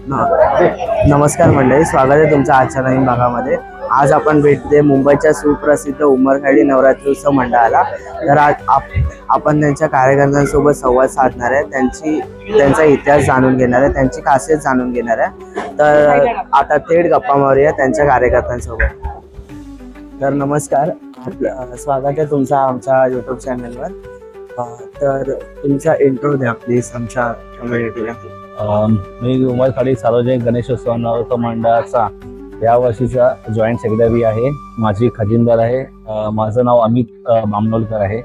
नमस्कार मंडळी, स्वागत आहे तुमचं आजच्या नवीन भागामध्ये. आज आपण भेटते मुंबईच्या सुप्रसिद्ध उमरखेडी नवरात्री उत्सव मंडळाला. तर आज आपण त्यांच्या कार्यकर्त्यांसोबत संवाद साधणार आहे, त्यांचा इतिहास जाणून घेणार आहे, त्यांची खासियत जाणून घेणार आहे. तर आता थेट गप्पा मारूया त्यांच्या कार्यकर्त्यांसोबत. तर नमस्कार, स्वागत आहे तुमचं आमच्या यूट्यूब चॅनलवर. तर तुमचा इंट्रो द्या प्लीज आमच्या कम्युनिटीला. मी उमरखेडी सार्वजनिक गणेशोत्सव नवरात्र मंडळाचा या वर्षीचा जॉईंट सेक्रेटरी आहे. माझी खजिनदार आहे. माझं नाव अमित बामनोलकर आहे.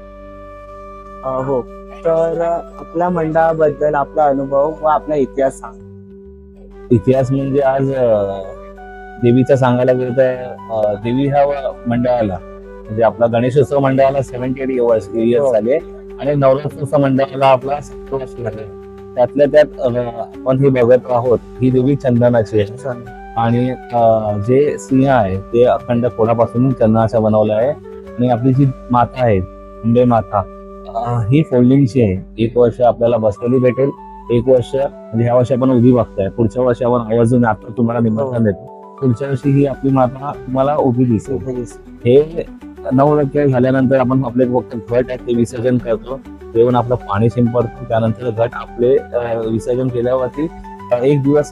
हो, तर आपल्या मंडळाबद्दल आपला अनुभव व आपला इतिहास सांग. इतिहास म्हणजे आज देवीचा सांगायला गेलं तर देवी ह्या मंडळाला म्हणजे आपला गणेशोत्सव मंडळाला 78 इयर्स झाले आणि नवरात्रोत्सव मंडळाला आपला 7 वर्ष झाले. त्यातल्या त्यात आपण हे बघत आहोत, ही देवी चंदनाची आहे आणि जे सिंह आहे ते अखंड कोणापासून चंदनाचा बनवला आहे. आणि आपली जी माता आहे अंबे माता, ही फोल्डिंगची आहे. 1 वर्ष आपल्याला बसलेली भेटेल, 1 वर्ष म्हणजे ह्या वर्षी आपण उभी बघताय, पुढच्या वर्षी आपण आवर्जून आता तुम्हाला निमंत्रण देतो. पुढच्या वर्षी ही आपली माता तुम्हाला उभी दिसेल. हे नवरात्र झाल्यानंतर आपण आपले घट आहे ते विसर्जन करतो, देऊन आपलं पाणी शिंपडतो. त्यानंतर घट आपले विसर्जन केल्यावरती 1 दिवस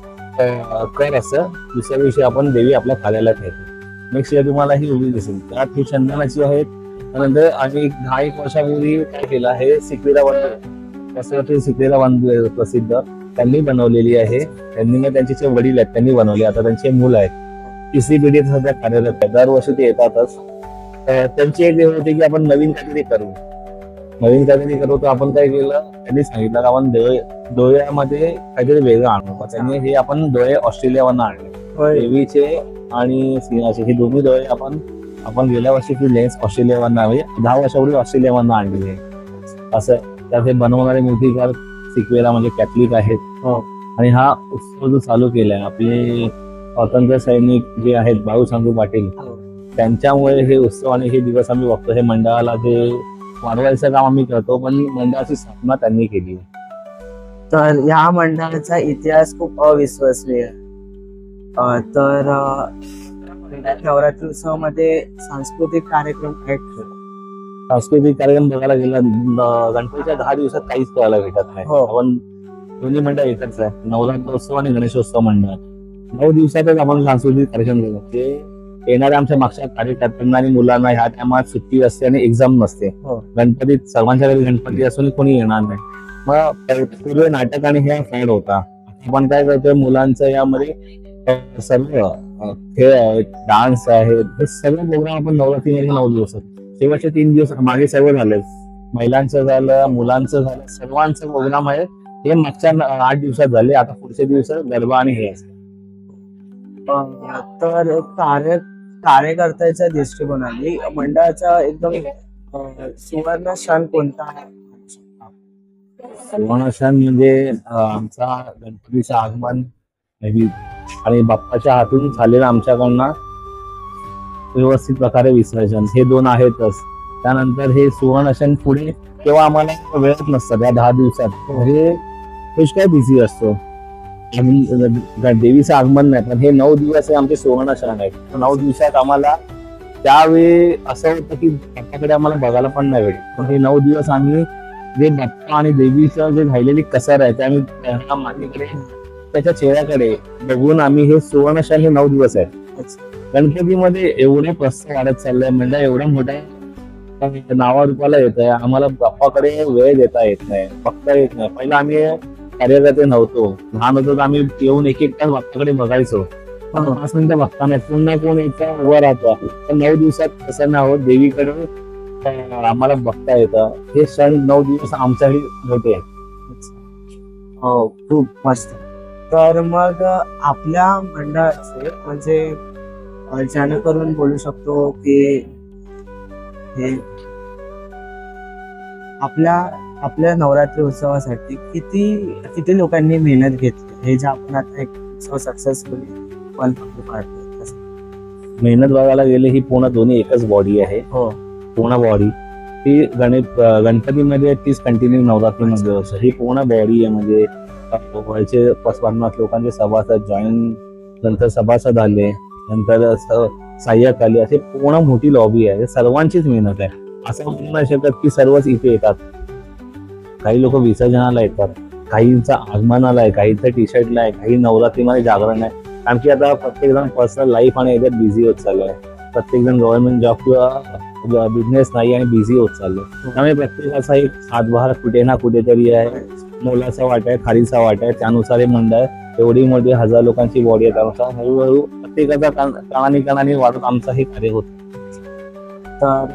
कर असं, दुसऱ्या दिवशी आपण देवी आपल्या खाल्याला ठेवतो. नेक्स्ट इयर तुम्हाला ही उभी दिसेल. त्यात ही चंदनाची आहेत. त्यानंतर आम्ही 10-1 वर्षापूर्वी काय केलं आहे, सिकरीला बनवलं. सिकरीला बांधले प्रसिद्ध त्यांनी बनवलेली आहे. त्यांनी त्यांचे जे वडील आहेत त्यांनी बनवले, आता त्यांचे मूल आहेत. 3री पिढी सध्या कार्यरत आहे. दरवर्षी ते येतातच. त्यांची एक वेळ होती की आपण नवीन काहीतरी करू. तर आपण काय केलं, त्यांनी सांगितलं की आपण डोळ्यामध्ये काहीतरी वेगळं आणू. त्यांनी हे आपण डोळे ऑस्ट्रेलियावरनं आणले, देवीचे आणि सिंहाचे. हे दोन्ही डोळे आपण गेल्या वर्षी ती लेन्स ऑस्ट्रेलियावरनं म्हणजे 10 वर्षापूर्वी ऑस्ट्रेलियावरनं आणली आहे. असं त्यात हे बनवणारे मूर्तिकार सिकवेला म्हणजे कॅथलिक आहेत. आणि हा उत्सव जो चालू केलाय आपले स्वातंत्र्य सैनिक जे आहेत बाळू सांगू पाटील, त्यांच्यामुळे हे उत्सव आणि हे दिवस आम्ही बघतो. हे मंडळाला जे वाढवायचं काम आम्ही करतो, पण मंडळाची स्थापना त्यांनी केली. तर या मंडळाचा इतिहास खूप अविश्वसनीय. तर नवरात्री उत्सवामध्ये सांस्कृतिक कार्यक्रम सांस्कृतिक कार्यक्रम बघायला गेला, गणपतीच्या 10 दिवसात काहीच करायला भेटत नाही. आपण दोन्ही मंडळ एकच आहे, नवरात्रोत्सव आणि गणेशोत्सव मंडळ. 9 दिवसातच आपण सांस्कृतिक कार्यक्रम करतो. ते येणाऱ्या आमच्या मागच्या कार्यकर्त्यांना आणि मुलांना ह्या टायमात सुट्टी असते आणि एक्झाम नसते. गणपतीत सर्वांच्या घरी गणपती असून कोणी येणार नाही. मग पूर्वी नाटक आणि हे फॅड होता. आपण काय करतोय, मुलांचं यामध्ये सर्व खेळ डान्स आहे, हे सगळे प्रोग्राम आपण नवरात्रीमध्ये 9 दिवस, शेवटचे 3 दिवस मागे सर्व झाले. महिलांचं झालं, मुलांचं झालं, सर्वांचं प्रोग्राम आहे. हे मागच्या 8 दिवसात झाले. आता पुढच्या दिवसात गरबा आणि हे असते. तर कार्यकर्त्याच्या दृष्टिकोनाने मंडळाचा एकदम सुवर्ण क्षण कोणता आहे? सुवर्ण क्षण म्हणजे आमचा गणपतीचं आगमन आणि बाप्पाच्या हातून झालेलं आमच्याकडनं व्यवस्थित प्रकारे विसर्जन, हे 2 आहेतच. त्यानंतर हे सुवर्ण क्षण पुढे तेव्हा आम्हाला वेळच नसतात. या 10 दिवसात हे पुष्कळ बिझी असतो. देवीचं आगमन नाही, पण हे 9 दिवस हे आमचे सुवर्ण क्षण आहेत. 9 दिवसात आम्हाला त्यावेळी असं होतं की बाप्पाकडे आम्हाला बघायला पण नाही भेटत. पण हे 9 दिवस आम्ही जे बाप्पा आणि देवीचं जे राहिलेली कसर आहे ते आम्ही मातीकडे त्याच्या चेहऱ्याकडे बघून आम्ही हे सुवर्ण क्षण हे 9 दिवस आहेत. गणपतीमध्ये एवढे प्रस्ताव वाढत चाललंय, म्हणजे एवढा मोठा नावा रूपाला येत आहे. आम्हाला बाप्पाकडे वेळ देता येत नाही, बघता येत नाही. पहिला आम्ही कार्यकर्ते नव्हतो, लहान होतो, तर आम्ही येऊन 1-1 तास बाप्पाकडे बघायचो. 5 मिनिटं बघता नाही, पुन्हा कोण यायचा उभा राहतो. पण 9 दिवसात तसं नाही होत, देवीकडे आम्हाला बघता येतं. हे क्षण 9 दिवस आमच्याही मोठे आहेत. हो, खूप मस्त. तर मग आपल्या मंडळाचे म्हणजे जेणेकरून बोलू शकतो की हे आपल्या नवरात्री उत्सवासाठी किती लोकांनी मेहनत घेतली, हे जे आपण आता एक उत्सव सक्सेसफुली मेहनत बघायला गेले, ही पूर्ण दोन्ही एकच बॉडी आहे. पूर्ण बॉडी ती गणपतीमध्ये तीच कंटिन्यू नवरात्रीमध्ये असते. ही पूर्ण बॉडी आहे, म्हणजे वरचे 50 लोकांचे सभासद जॉईन, नंतर सभासद आले, नंतर सहाय्यक आले, असे पूर्ण मोठी लॉबी आहे. सर्वांचीच मेहनत आहे. असं म्हणू नाही शकत की सर्वच इथे येतात. काही लोक विसर्जनाला येतात, काहींचा आगमनाला आहे, काहींचा टी शर्टला आहे, काही नवरात्रीमध्ये जागरण आहे. कारण की आता प्रत्येक जण पर्सनल लाईफ आणि याच्यात बिझी होत चालू आहे. प्रत्येक जण गव्हर्नमेंट जॉब किंवा बिझनेस नाही आणि बिझी होत चाललो. त्यामुळे प्रत्येकाचा एक हातभार कुठे ना कुठेतरी आहे. मोलाचा वाटा आहे, खारीचा वाटा आहे. त्यानुसार हे मंडळ एवढी मोठी 1000 लोकांची बॉडी आहे. त्यानुसार हळूहळू प्रत्येकाचा कणाने वाढत आमचं हे कार्य होत. तर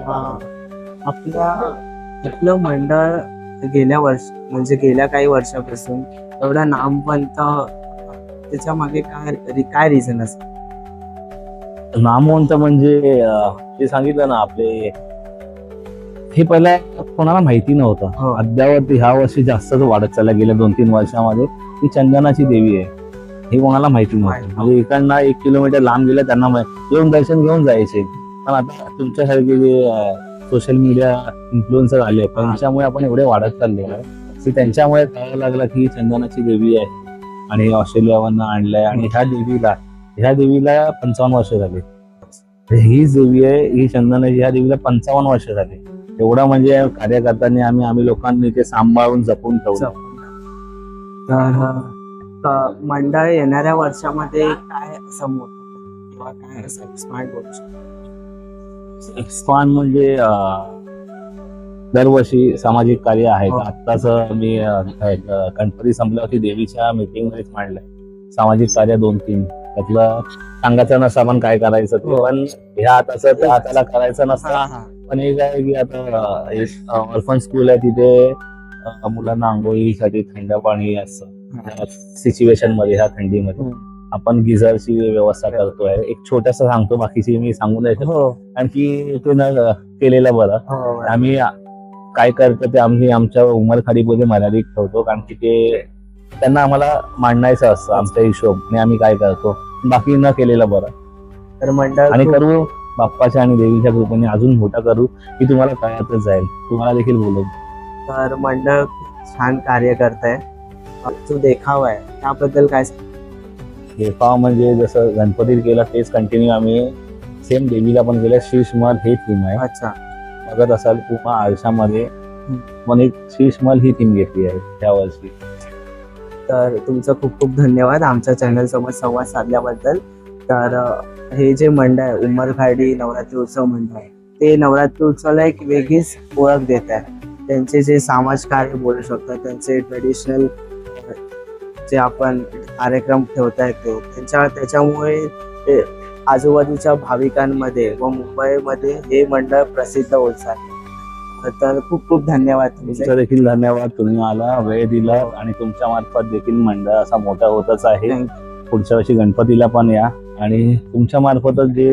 आपलं मंडळ गेल्या काही वर्षापासून एवढं नामवंत, त्याच्या मागे काय रिझन असतं? नामवंत म्हणजे ते सांगितलं ना, आपले हे पहिला कोणाला माहिती नव्हतं. अद्यावत ह्या वर्षी जास्तच वाढत चालला गेल्या 2-3 वर्षामध्ये. ही चंदनाची देवी आहे, हे कोणाला माहिती नव्हतं. म्हणजे इकडनं 1 किलोमीटर लांब गेलं त्यांना येऊन दर्शन घेऊन जायचे. पण आता तुमच्यासारखे जे सोशल मीडिया इन्फ्लुएन्सर आले, त्यांच्यामुळे आपण एवढे वाढत चालले आहे की त्यांच्यामुळे कळायला लागलं की ही चंदनाची देवी आहे आणि ऑस्ट्रेलियावरनं आणलंय. आणि ह्या देवीला 55 वर्ष झाली. ही देवी आहे, ही चंदनाची, ह्या देवीला 55 वर्ष झाली. एवढा म्हणजे कार्यकर्त्यांनी आम्ही लोकांनी ते सांभाळून जपून ठेवलं. तर मंडळ येणाऱ्या वर्षामध्ये काय असं मोठं किंवा काय असं एक्सपांड करू शकतो? एक्सपांड म्हणजे दरवर्षी सामाजिक कार्य आहे. आत्ताच मी गणपती संपल्यावरती देवीच्या मीटिंग मध्येच मांडलंय सामाजिक कार्य 2-3. त्यातलं सांगायचं नसतं आपण काय करायचं ते, पण ह्या हाताचं त्या हाताला करायचं नसतं. पण एक आहे की आता ऑर्फन स्कूल आहे, तिथे मुलांना आंघोळीसाठी थंड पाणी असतं सिच्युएशन मध्ये. ह्या थंडीमध्ये आपण गिझरची व्यवस्था करतोय. एक छोटस सांगतो, बाकीची मी सांगू नाही शकतो कारण की ते न केलेलं बरं. आम्ही काय करतो ते आम्ही आमच्या उमरखाडीमध्ये मर्यादित ठेवतो, कारण की ते त्यांना आम्हाला मांडायचं असतं आमचा हिशोब, आणि आम्ही काय करतो बाकी न केलेलं बरं. तर मंडळ आणि करू बाप्पाच्या आणि देवीच्या कृपेने अजून मोठा करू, की तुम्हाला कळतच जाईल, तुम्हाला देखील बोलू. तर मंडळ छान कार्य करताय. जो देखावा आहे त्याबद्दल काय? देखावा म्हणजे जसं गणपतीत केलं तेच कंटिन्यू आम्ही सेम देवीला पण केलं. शीशमल हे थीम आहे. अच्छा, बघत असाल पूर्ण आरशामध्ये पण एक शीशमल ही थीम घेतली आहे त्या वर्षी. तर तुमचं खूप खूप धन्यवाद आमच्या चॅनल सोबत संवाद साधल्याबद्दल. तर हे जे मंडळ आहे उमरखाडी नवरात्री उत्सव मंडळ, ते नवरात्री उत्सवाला एक वेगळीच ओळख देत आहे. त्यांचे जे समाज कार्य बोलू शकतात, त्यांचे ट्रेडिशनल जे आपण कार्यक्रम ठेवता येतो त्याच्यामुळे ते आजूबाजूच्या भाविकांमध्ये व मुंबईमध्ये हे मंडळ प्रसिद्ध होत आहे. तर खूप खूप धन्यवाद. तुमचं देखील धन्यवाद, तुम्ही आला, वेळ दिला, आणि तुमच्या मार्फत देखील मंडळ असा मोठा होतच आहे. पुढच्या वर्षी गणपतीला पण या, आणि तुमच्या मार्फतच जे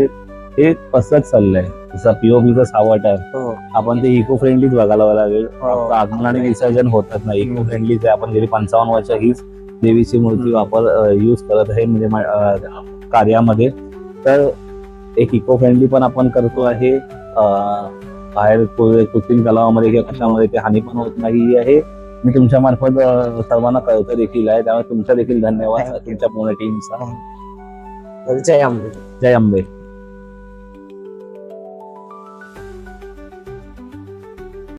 हे पसरत चाललंय, जसं पीओपीचं सावट आहे, आपण ते इको फ्रेंडलीच बघायला लागेल. आगमन आणि विसर्जन होतच नाही, इको फ्रेंडलीच आहे. आपण गेली 55 वर्ष हीच देवीची मूर्ती यूज करत आहे म्हणजे कार्यामध्ये. तर एक इको फ्रेंडली पण आपण करतो आहे. बाहेर कृत्रिम तलावामध्ये किंवा कशामध्ये ते हानी पण होत नाही आहे. मी तुमच्या मार्फत सर्वांना कळवतो देखील आहे. त्यामुळे तुमचा देखील धन्यवाद तुमच्या पूर्ण टीमचा. जय अंबे. जय अंबे.